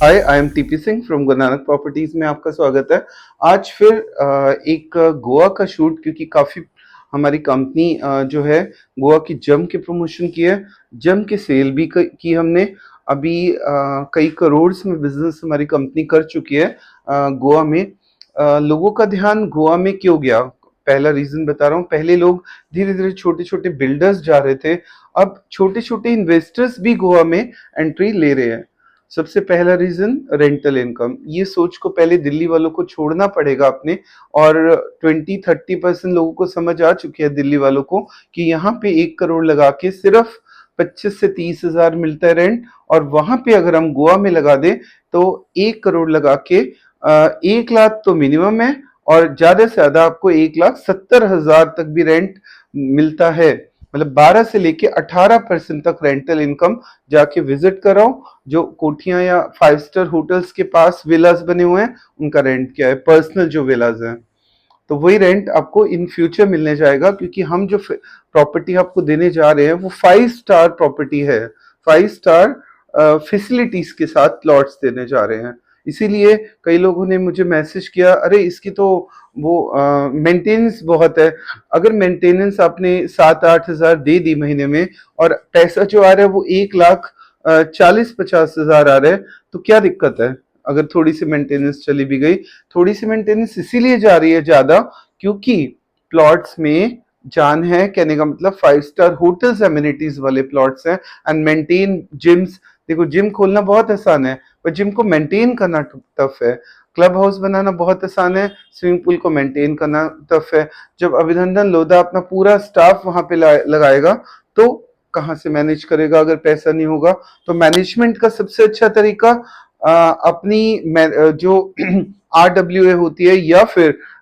Hi, I am TP Singh from Guru Nanak properties में आपका स्वागत है। आज फिर एक गोवा का शूट, क्योंकि काफ़ी हमारी कंपनी जो है गोवा की जम के प्रमोशन की है। जम के सेल भी की हमने। अभी कई करोड़ में बिजनेस हमारी कंपनी कर चुकी है गोवा में। लोगों का ध्यान गोवा में क्यों गया? पहला रीज़न बता रहा हूँ। पहले लोग धीरे-धीरे छोटे-छोटे बिल्डर्स जा रहे थे, अब छोटे-छोटे इन्वेस्टर्स भी गोवा में एंट्री ले रहे हैं। सबसे पहला रीजन रेंटल इनकम। ये सोच को पहले दिल्ली वालों को छोड़ना पड़ेगा अपने, और 20-30% लोगों को समझ आ चुकी है दिल्ली वालों को कि यहाँ पे 1 करोड़ लगा के सिर्फ 25 से 30 हज़ार मिलता है रेंट, और वहां पे अगर हम गोवा में लगा दें तो 1 करोड़ लगा के 1 लाख तो मिनिमम है, और ज्यादा से ज्यादा आपको 1,70,000 तक भी रेंट मिलता है। मतलब 12 से लेके 18% तक रेंटल इनकम। जाके विजिट कराओ, जो कोठियां या 5 स्टार होटल्स के पास विलास बने हुए हैं उनका रेंट क्या है, पर्सनल जो विलास हैं। तो वही रेंट आपको इन फ्यूचर मिलने जाएगा, क्योंकि हम जो प्रॉपर्टी आपको देने जा रहे हैं वो 5 स्टार प्रॉपर्टी है। 5 स्टार फैसिलिटीज के साथ प्लॉट्स देने जा रहे हैं। इसीलिए कई लोगों ने मुझे मैसेज किया, अरे इसकी तो वो मेंटेनेंस बहुत है। अगर मेंटेनेंस आपने 7-8 हज़ार दे दी महीने में, और पैसा जो आ रहा है वो 1,40,50,000 आ रहा है, तो क्या दिक्कत है? अगर थोड़ी सी मेंटेनेंस चली भी गई। थोड़ी सी मेंटेनेंस इसीलिए जा रही है ज्यादा, क्योंकि प्लॉट्स में जान है। कहने का मतलब 5 स्टार होटल्स एमिनिटीज वाले प्लॉट्स हैं। And maintain gyms. देखो, जिम खोलना बहुत आसान है, पर जिम को मेंटेन करना टफ है। क्लब हाउस बनाना बहुत आसान है, स्विमिंग पूल को मेंटेन करना टफ है। जब अभिनंदन लोधा अपना पूरा स्टाफ वहां पे लगाएगा तो कहाँ से मैनेज करेगा अगर पैसा नहीं होगा? तो मैनेजमेंट का सबसे अच्छा तरीका जो RWA होती है,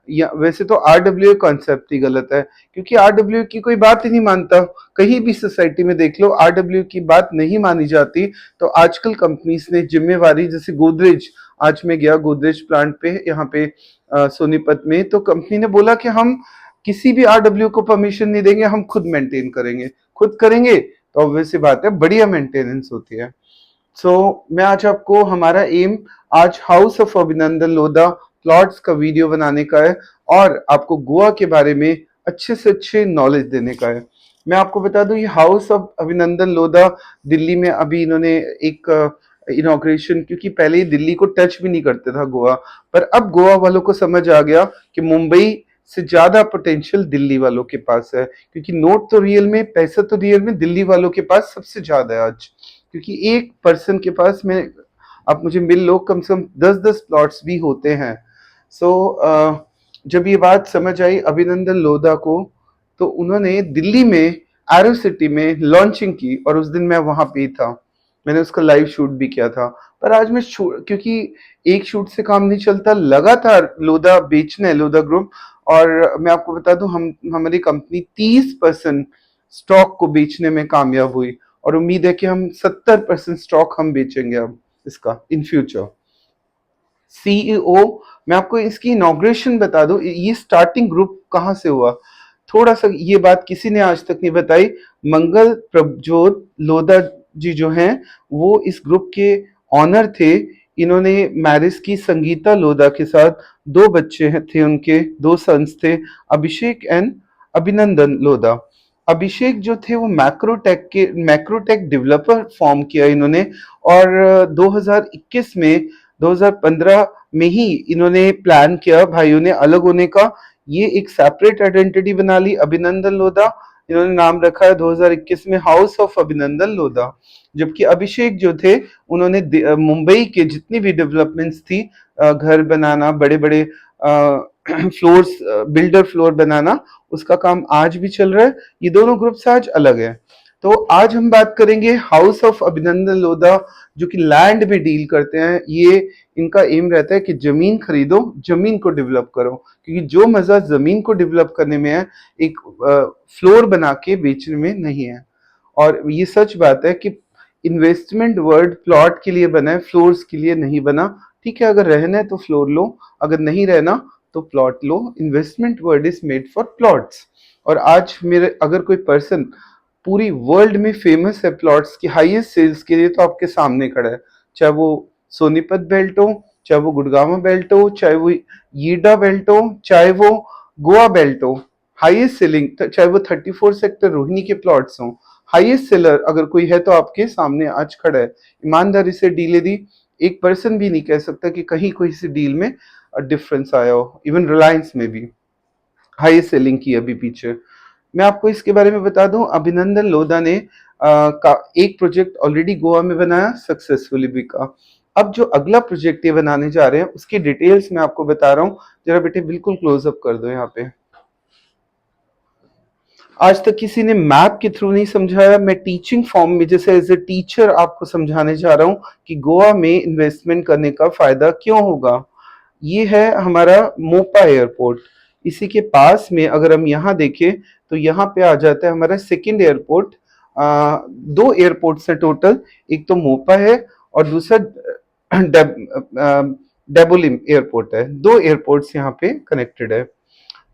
या वैसे तो RWA कॉन्सेप्ट ही गलत है, क्योंकि RWA की कोई बात ही नहीं मानता। कहीं भी सोसाइटी में देख लो, RWA की बात नहीं मानी जाती। तो आजकल कंपनीज ने जिम्मेवारी, जैसे गोदरेज, आज मैं गया गोदरेज प्लांट पे यहाँ पे सोनीपत में, तो कंपनी ने बोला कि हम किसी भी RWA को परमिशन नहीं देंगे, हम खुद मेंटेन करेंगे। खुद करेंगे तो ऑब्वियस सी बात है, बढ़िया मेंटेनेंस होती है। मैं आज आपको, हमारा एम आज हाउस ऑफ अभिनंदन लोधा प्लॉट्स का वीडियो बनाने का है, और आपको गोवा के बारे में अच्छे से अच्छे नॉलेज देने का है। मैं आपको बता दूं, ये हाउस ऑफ अभिनंदन लोधा दिल्ली में अभी इन्होंने एक इनॉग्रेशन, क्योंकि पहले ही दिल्ली को टच भी नहीं करते था गोवा, पर अब गोवा वालों को समझ आ गया कि मुंबई से ज्यादा पोटेंशियल दिल्ली वालों के पास है, क्योंकि नोट तो रियल में, पैसा तो रियल में दिल्ली वालों के पास सबसे ज्यादा है आज। क्योंकि एक पर्सन के पास में, आप मुझे मिल लो, कम से कम 10-10 प्लॉट्स भी होते हैं। जब ये बात समझ आई अभिनंदन लोधा को, तो उन्होंने दिल्ली में एरो सिटी में लॉन्चिंग की, और उस दिन मैं वहां पे था। मैंने उसका लाइव शूट भी किया था। पर आज मैं क्योंकि एक शूट से काम नहीं चलता, लगातार लोधा बेचना है, लोधा ग्रुप। और मैं आपको बता दूं, हम हमारी कंपनी 30% स्टॉक को बेचने में कामयाब हुई, और उम्मीद है कि हम 70% स्टॉक हम बेचेंगे अब इसका इन फ्यूचर। सीईओ, मैं आपको इसकी इनॉग्रेशन बता दूं, ये स्टार्टिंग ग्रुप कहाँ से हुआ। थोड़ा सा ये बात किसी ने आज तक नहीं बताई। मंगल प्रभजोत लोधा जी जो हैं, वो इस ग्रुप के ऑनर थे। इन्होंने मैरिज की संगीता लोधा के साथ। 2 बच्चे थे उनके, 2 सन्स थे, अभिषेक एंड अभिनंदन लोधा। अभिषेक जो थे वो मैक्रोटेक डेवलपर फॉर्म किया इन्होंने, और 2021 में, 2015 में ही इन्होंने प्लान किया भाइयों ने अलग होने का। ये एक सेपरेट आइडेंटिटी बना ली, अभिनंदन लोधा। इन्होंने नाम रखा है 2021 में हाउस ऑफ अभिनंदन लोधा। जबकि अभिषेक जो थे, उन्होंने मुंबई के जितनी भी डेवलपमेंट्स थी, घर बनाना, बड़े बड़े फ्लोर्स, बिल्डर फ्लोर बनाना, उसका काम आज भी चल रहा है। ये दोनों ग्रुप्स आज अलग है। तो आज हम बात करेंगे हाउस ऑफ अभिनंदन लोधा, जो कि लैंड में डील करते हैं। ये इनका एम रहता है कि जमीन खरीदो, जमीन को डेवलप करो, क्योंकि जो मजा जमीन को डेवलप करने में है, एक फ्लोर बना के बेचने में नहीं है। और ये सच बात है कि इन्वेस्टमेंट वर्ड प्लॉट के लिए बना है, फ्लोर्स के लिए नहीं बना। ठीक है, अगर रहना है तो फ्लोर लो, अगर नहीं रहना तो plot low. Investment word is made for plots. और आज मेरे, अगर कोई पर्सन पूरी वर्ल्ड में फेमस है प्लॉट्स की हाईएस्ट सेल्स के लिए, तो आपके सामने खड़ा है। चाहे वो सोनीपत बेल्ट हो, चाहे वो गुड़गांव बेल्ट हो, चाहे वो यीडा बेल्ट हो, चाहे वो गोवा बेल्ट हो, हाईएस्ट सेलिंग, चाहे वो 34 सेक्टर रोहिणी के प्लॉट्स हों, हाईएस्ट सेलर अगर कोई है तो आपके सामने आज खड़ा है, ईमानदारी से डीले दी। एक पर्सन भी नहीं कह सकता कि कहीं कोई सी डील में डिफरेंस आया हो। इवन रिलायंस में भी हाईएस्ट सेलिंग की अभी पीछे। मैं आपको इसके बारे में बता दूं, अभिनंदन लोधा ने का एक प्रोजेक्ट ऑलरेडी गोवा में बनाया, सक्सेसफुली बिका। अब जो अगला प्रोजेक्ट ये बनाने जा रहे हैं उसकी डिटेल्स मैं आपको बता रहा हूँ। जरा बेटे बिल्कुल क्लोजअप कर दो यहाँ पे। आज तक किसी ने मैप के थ्रू नहीं समझाया, मैं टीचिंग फॉर्म में जैसे एज ए टीचर आपको समझाने जा रहा हूँ कि गोवा में इन्वेस्टमेंट करने का फायदा क्यों होगा। ये है हमारा मोपा एयरपोर्ट। इसी के पास में अगर हम यहाँ देखें तो यहाँ पे आ जाता है हमारा सेकंड एयरपोर्ट। दो एयरपोर्ट्स हैं टोटल, एक तो मोपा है और दूसरा डेबोलिम एयरपोर्ट है। दो एयरपोर्ट्स यहाँ पे कनेक्टेड है।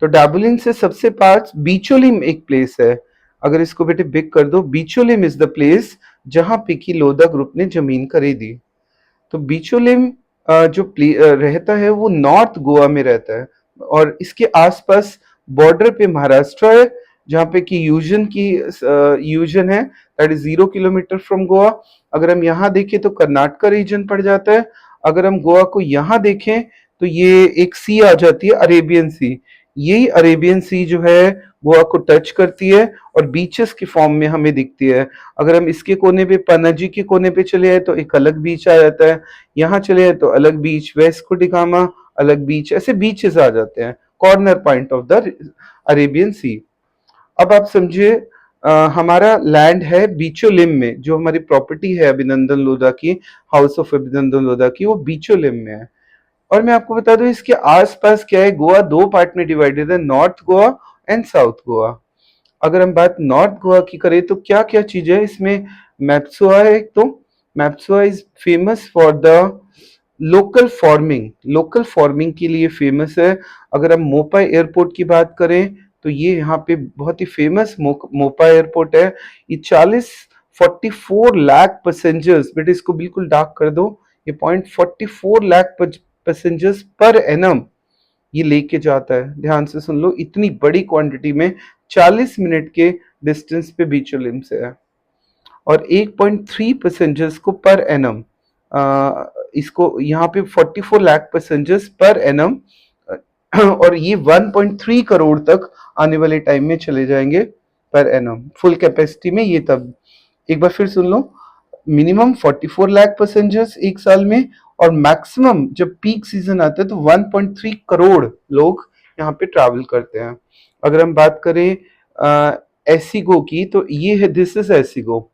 तो डाबलिन से सबसे पास बीचोलिम एक प्लेस है। अगर इसको बेटे बिग कर दो, बीचोलिम इज द प्लेस जहां पे की लोधा ग्रुप ने जमीन खरीदी। तो बीचोलिम रहता है वो नॉर्थ गोवा में रहता है और इसके आसपास बॉर्डर पे महाराष्ट्र है जहाँ पे कि यूजन है, that is 0 kilometre from Goa. अगर हम यहाँ देखें तो कर्नाटका रीजन पड़ जाता है। अगर हम गोवा को यहाँ देखें तो ये एक सी आ जाती है, अरेबियन सी। यही अरेबियन सी जो है गोवा को टच करती है और बीचेस के फॉर्म में हमें दिखती है। अगर हम इसके कोने पे, पनाजी के कोने पे चले आए तो एक अलग बीच आ जाता है, यहाँ चले आए तो अलग बीच, वेस्ट कोटिकामा अलग बीच, ऐसे बीचेस आ जाते हैं, corner point of the Arabian Sea. अब आप समझिए, हमारा लैंड है बीचोलिम में, जो हमारी प्रॉपर्टी है अभिनंदन लोधा की, हाउस ऑफ अभिनंदन लोधा की, वो बीचोलिम में है। और मैं आपको बता दूं इसके आसपास क्या है, गोवा दो पार्ट में डिवाइडेड है, north Goa and south Goa. अगर हम बात नॉर्थ गोवा की करें तो क्या क्या चीज है इसमें, मैप्सुआ है एक तो। Mapusa is famous for the local farming के लिए फेमस है। अगर हम मोपा एयरपोर्ट की बात करें तो ये यहाँ पे बहुत ही फेमस मोपा एयरपोर्ट है। ये 44 लाख पैसेंजर्स, बेटे इसको बिल्कुल डार्क कर दो, ये 0.44 लाख पैसेंजर्स पर एनम ये लेके जाता है। ध्यान से सुन लो, इतनी बड़ी क्वांटिटी में 40 मिनट के डिस्टेंस पे बीचोलिम से है। और 1.3 पैसेंजर्स को पर एनम, इसको यहाँ पे 44 लाख पैसेंजर्स पर एनम, और ये 1.3 करोड़ तक आने वाले टाइम में चले जाएंगे पर एनम फुल कैपेसिटी में। ये तब एक बार फिर सुन लो, मिनिमम 44 लाख पैसेंजर्स एक साल में, और मैक्सिमम जब पीक सीजन आता है तो 1.3 करोड़ लोग यहाँ पे ट्रैवल करते हैं। अगर हम बात करें एसिगो की तो ये है, दिस इज एसिगो।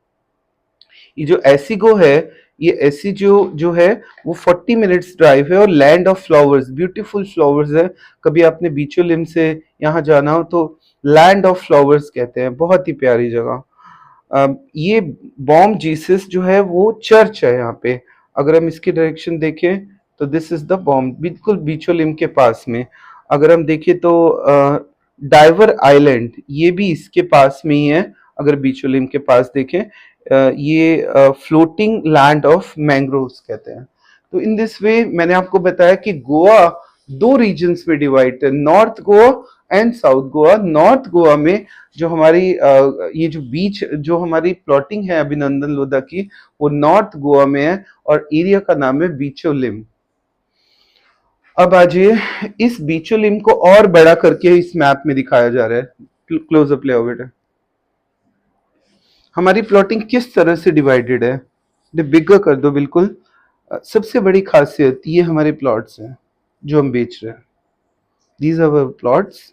ये जो एसिगो है, ये एसी जो है वो 40 मिनट्स ड्राइव है और land of flowers, beautiful flowers है। कभी आपने बीचोलिम से यहाँ जाना हो तो लैंड ऑफ फ्लावर्स कहते हैं, बहुत ही प्यारी जगह। ये बॉम जीसस जो है वो चर्च है यहाँ पे। अगर हम इसकी डायरेक्शन देखें तो दिस इज द बॉम, बिल्कुल बीचोलिम के पास में। अगर हम देखें तो डाइवर आइलैंड ये भी इसके पास में ही है। अगर बीचोलिम के पास देखें, ये फ्लोटिंग लैंड ऑफ मैंग्रोव्स कहते हैं। तो इन दिस वे मैंने आपको बताया कि गोवा दो रीजन्स में डिवाइड है, north Goa and south Goa. North Goa में जो हमारी ये जो बीच जो हमारी प्लॉटिंग है अभिनंदन लोधा की, वो नॉर्थ गोवा में है और एरिया का नाम है बीचोलिम। अब आजिए, इस बीचोलिम को और बड़ा करके इस मैप में दिखाया जा रहा है। क्लोजअप ले आओ बेटा। हमारी प्लॉटिंग किस तरह से डिवाइडेड है, बिगर कर दो बिल्कुल। सबसे बड़ी खासियत ये हमारे प्लॉट्स हैं जो हम बेच रहे हैं, दीज आर आवर प्लॉट्स।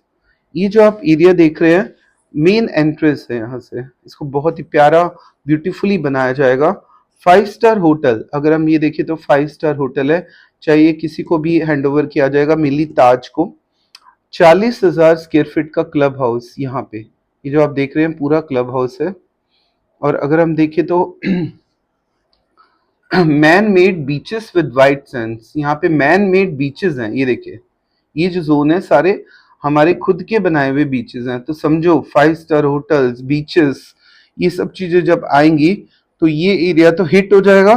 ये जो आप एरिया देख रहे हैं मेन एंट्रेंस है, यहाँ से इसको बहुत ही प्यारा ब्यूटीफुली बनाया जाएगा। 5 स्टार होटल, अगर हम ये देखें तो 5 स्टार होटल है, चाहिए किसी को भी हैंड ओवर किया जाएगा, मिली ताज को। 40,000 स्क्वायर फीट का क्लब हाउस यहाँ पे, ये जो आप देख रहे हैं पूरा क्लब हाउस है। और अगर हम देखें तो man made beaches with white Sands, यहाँ पे मैन मेड बीचेस हैं। ये देखिए, ये जो जोन है सारे हमारे खुद के बनाए हुए बीचेस हैं। तो समझो 5 स्टार होटल्स, बीचेस, ये सब चीजें जब आएंगी तो ये एरिया तो हिट हो जाएगा।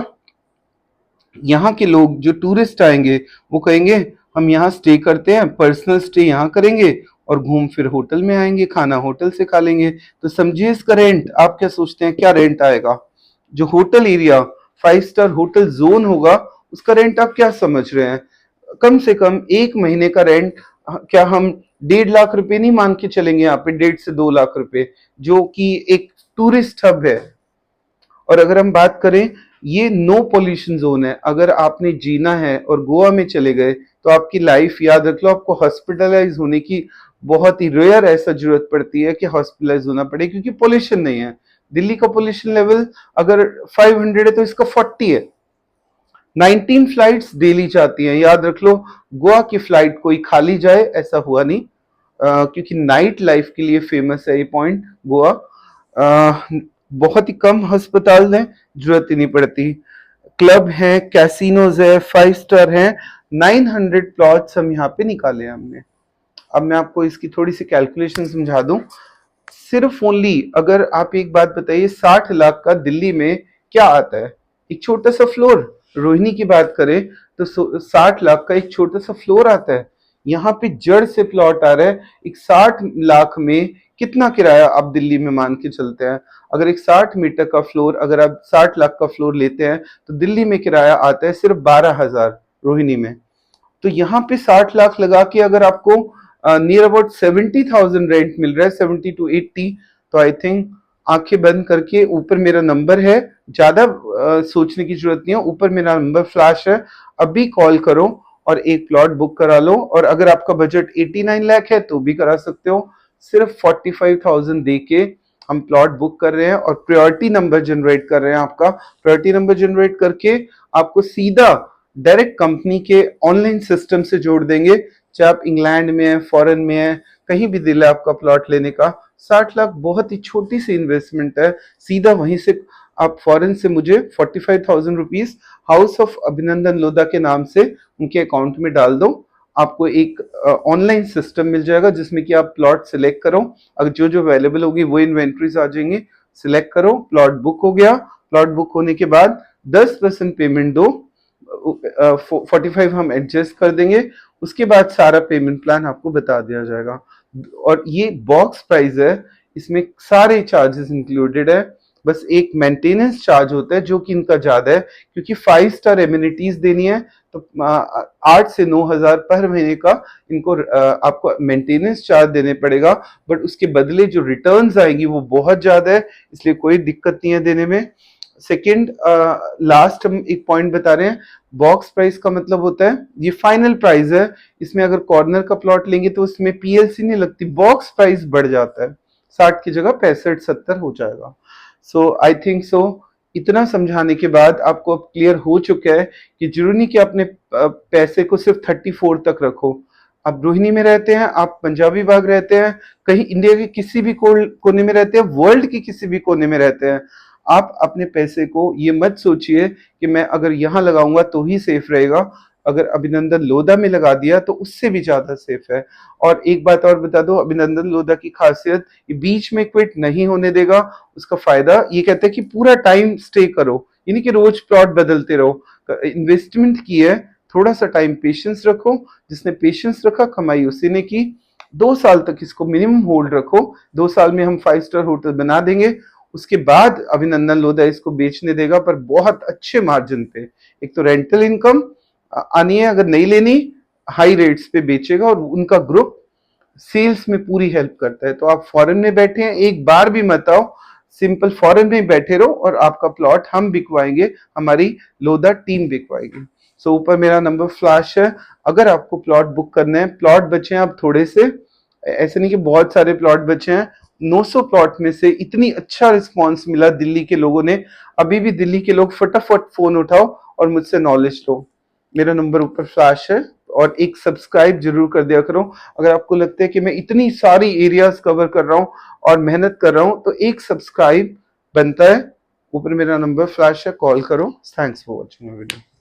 यहाँ के लोग जो टूरिस्ट आएंगे वो कहेंगे हम यहाँ स्टे करते हैं, पर्सनल स्टे यहाँ करेंगे और घूम फिर होटल में आएंगे, खाना होटल से खा लेंगे। तो समझिए इसका रेंट आप क्या सोचते हैं क्या रेंट आएगा? जो hotel area 5 star hotel zone होगा उसका रेंट आप क्या समझ रहे हैं? कम से कम एक महीने का रेंट क्या हम 1.5 लाख रुपए नहीं मान के चलेंगे यहाँ पे, 1.5 से 2 लाख रुपए, जो कि एक टूरिस्ट हब है। और अगर हम बात करें, ये नो पोल्यूशन जोन है, अगर आपने जीना है और गोवा में चले गए तो आपकी लाइफ, याद रख लो, आपको हॉस्पिटलाइज होने की बहुत ही रेयर ऐसा जरूरत पड़ती है कि हॉस्पिटलाइज होना पड़े, क्योंकि पोल्यूशन नहीं है। दिल्ली का पोल्यूशन लेवल अगर 500 है तो इसका 40 है। 19 फ्लाइट्स डेली जाती हैं, याद रख लो। गोवा की फ्लाइट कोई खाली जाए ऐसा हुआ नहीं, क्योंकि नाइट लाइफ के लिए फेमस है ये पॉइंट गोवा। बहुत ही कम अस्पताल हैं, जरूरत ही नहीं पड़ती। क्लब है, कैसीनोज है, 5 स्टार है, 900 प्लॉट्स हम यहाँ पे निकाले हैं हमने। अब मैं आपको इसकी थोड़ी सी कैलकुलेशन समझा दूं। सिर्फ ओनली, अगर आप एक बात बताइए, 60 लाख का दिल्ली में क्या आता है? एक छोटा सा फ्लोर। रोहिणी की बात करें तो 60 लाख का एक छोटा सा फ्लोर आता है। यहाँ पे जड़ से प्लॉट आ रहा है। एक 60 लाख में कितना किराया आप दिल्ली में मान के चलते हैं? अगर एक 60 मीटर का फ्लोर, अगर आप 60 लाख का फ्लोर लेते हैं तो दिल्ली में किराया आता है सिर्फ 12,000 रोहिणी में। तो यहाँ पे 60 लाख लगा के अगर आपको नियर अबाउट 70,000 रेंट मिल रहा है, 70 to 80, तो आई थिंक आंखें बंद करके, ऊपर मेरा नंबर है, ज्यादा सोचने की जरूरत नहीं है, ऊपर मेरा नंबर फ्लैश है, अभी कॉल करो और एक प्लॉट बुक करा लो। और अगर आपका बजट 89 लाख है तो भी करा सकते हो। सिर्फ 45,000 दे के हम प्लॉट बुक कर रहे हैं और प्रायोरिटी नंबर जनरेट कर रहे हैं। आपका प्रायोरिटी नंबर जनरेट करके आपको सीधा डायरेक्ट कंपनी के ऑनलाइन सिस्टम से जोड़ देंगे। चाहे आप इंग्लैंड में है, फॉरेन में है, कहीं भी दिल है आपका प्लॉट लेने का। 60 लाख बहुत ही छोटी सी इन्वेस्टमेंट है। सीधा वहीं से आप फॉरेन से मुझे 45,000 रुपीज हाउस ऑफ अभिनंदन लोधा के नाम से उनके अकाउंट में डाल दो। आपको एक ऑनलाइन सिस्टम मिल जाएगा जिसमें कि आप प्लॉट सिलेक्ट करो, अगर जो जो अवेलेबल होगी वो इन्वेंट्रीज आ जाएंगे, सिलेक्ट करो, प्लॉट बुक हो गया। प्लॉट बुक होने के बाद 10% पेमेंट दो, 45 हम एडजस्ट कर देंगे, उसके बाद सारा पेमेंट प्लान आपको बता दिया जाएगा। और ये बॉक्स प्राइस है, इसमें सारे चार्जेस इंक्लूडेड है, बस एक मेंटेनेंस चार्ज होता है जो कि इनका ज्यादा है, क्योंकि 5 स्टार एमिनिटीज देनी है तो 8 से 9 हजार पर महीने का इनको आपको मेंटेनेंस चार्ज देने पड़ेगा। बट उसके बदले जो रिटर्न्स आएंगी वो बहुत ज्यादा है, इसलिए कोई दिक्कत नहीं है देने में। सेकंड, लास्ट हम एक पॉइंट बता रहे हैं। बॉक्स प्राइस का मतलब होता है ये फाइनल प्राइस है, इसमें अगर कॉर्नर का प्लॉट लेंगे तो उसमें पीएलसी नहीं लगती, बॉक्स प्राइस बढ़ जाता है, 60 की जगह 65-70 हो जाएगा। सो आई थिंक सो इतना समझाने के बाद आपको अब क्लियर हो चुका है कि जरूरी नहीं कि अपने पैसे को सिर्फ 34 तक रखो। आप रोहिणी में रहते हैं, आप पंजाबी बाग रहते हैं, कहीं इंडिया के किसी भी कोने में रहते हैं, वर्ल्ड के किसी भी कोने में रहते हैं, आप अपने पैसे को ये मत सोचिए कि मैं अगर यहाँ लगाऊंगा तो ही सेफ रहेगा, अगर अभिनंदन लोधा में लगा दिया तो उससे भी ज्यादा सेफ है। और एक बात और बता दो, अभिनंदन लोधा की खासियत, ये बीच में क्विट नहीं होने देगा। उसका फायदा ये कहता है कि पूरा टाइम स्टे करो, यानी कि रोज प्लॉट बदलते रहो। इन्वेस्टमेंट की है, थोड़ा सा टाइम पेशेंस रखो, जिसने पेशेंस रखा कमाई उसी ने की। 2 साल तक इसको मिनिमम होल्ड रखो, 2 साल में हम 5 स्टार होटल बना देंगे, उसके बाद अभिनंदन लोधा इसको बेचने देगा, पर बहुत अच्छे मार्जिन पे। एक तो रेंटल इनकम आनी है, अगर नहीं लेनी हाई रेट्स पे बेचेगा, और उनका ग्रुप सेल्स में पूरी हेल्प करता है। तो आप फॉरेन में बैठे हैं, एक बार भी मत आओ, सिंपल फॉरेन में बैठे रहो और आपका प्लॉट हम बिकवाएंगे, हमारी लोधा टीम बिकवाएगी। सो ऊपर मेरा नंबर फ्लैश है, अगर आपको प्लॉट बुक करना है। प्लॉट बचे हैं अब थोड़े से, ऐसे नहीं कि बहुत सारे प्लॉट बचे हैं। 900 प्लॉट में से इतनी अच्छा रिस्पांस मिला दिल्ली के लोगों ने, अभी भी दिल्ली के लोग फटाफट फोन उठाओ और मुझसे नॉलेज लो। मेरा नंबर ऊपर फ्लैश है, और एक सब्सक्राइब जरूर कर दिया करो। अगर आपको लगता है कि मैं इतनी सारी एरियाज कवर कर रहा हूं और मेहनत कर रहा हूं तो एक सब्सक्राइब बनता है। ऊपर मेरा नंबर फ्लैश है, कॉल करो। Thanks for watching video.